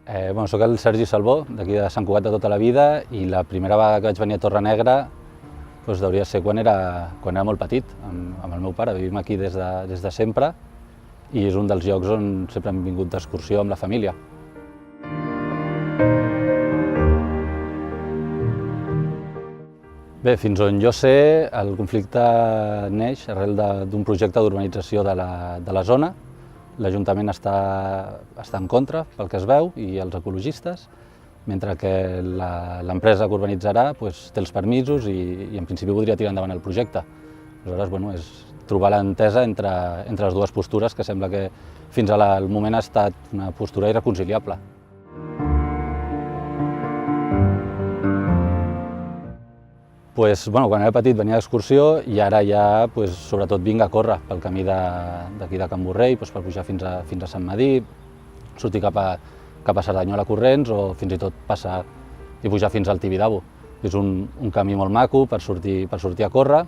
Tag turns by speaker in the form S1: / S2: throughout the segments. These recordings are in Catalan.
S1: Soc el Sergi Salvó, d'aquí de Sant Cugat de tota la vida, i la primera vegada que vaig venir a Torrenegra hauria de ser quan era molt petit, amb el meu pare. Vivim aquí des de sempre i és un dels llocs on sempre hem vingut d'excursió amb la família. Bé, fins on jo sé, el conflicte neix arrel d'un projecte d'urbanització de la zona. L'Ajuntament està en contra, pel que es veu, i els ecologistes, mentre que l'empresa que urbanitzarà té els permisos i en principi voldria tirar endavant el projecte. Aleshores, és trobar l'entesa entre les dues postures, que sembla que fins al moment ha estat una postura irreconciliable. Quan era petit venia d'excursió i ara ja sobretot vinc a córrer pel camí d'aquí de Can Borrell per pujar fins a Sant Medir, sortir cap a Cerdanyola Corrents o fins i tot passar i pujar fins al Tibidabo. És un camí molt maco per sortir a córrer.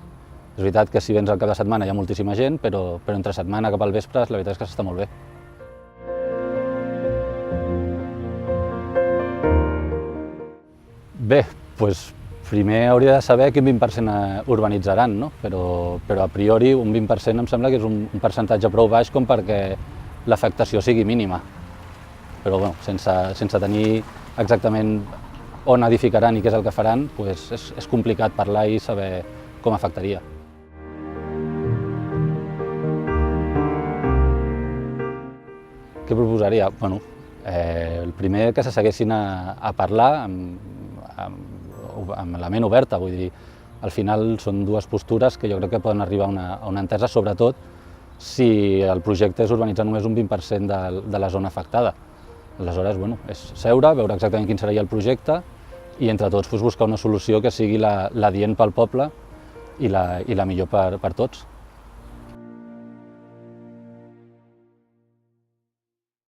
S1: És veritat que si vens al cap de setmana hi ha moltíssima gent, però entre setmana cap al vespre la veritat és que s'està molt bé. Bé, primer hauria de saber quin 20% urbanitzaran, però a priori un 20% em sembla que és un percentatge prou baix com perquè l'afectació sigui mínima. Però sense tenir exactament on edificaran i què és el que faran, és complicat parlar i saber com afectaria. Què proposaria? El primer que se seguessin a parlar amb la ment oberta, vull dir, al final són dues postures que jo crec que poden arribar a una entesa, sobretot si el projecte és urbanitzar només un 20% de la zona afectada. Aleshores, és seure, veure exactament quin seria el projecte i entre tots buscar una solució que sigui l'adient pel poble i la millor per tots.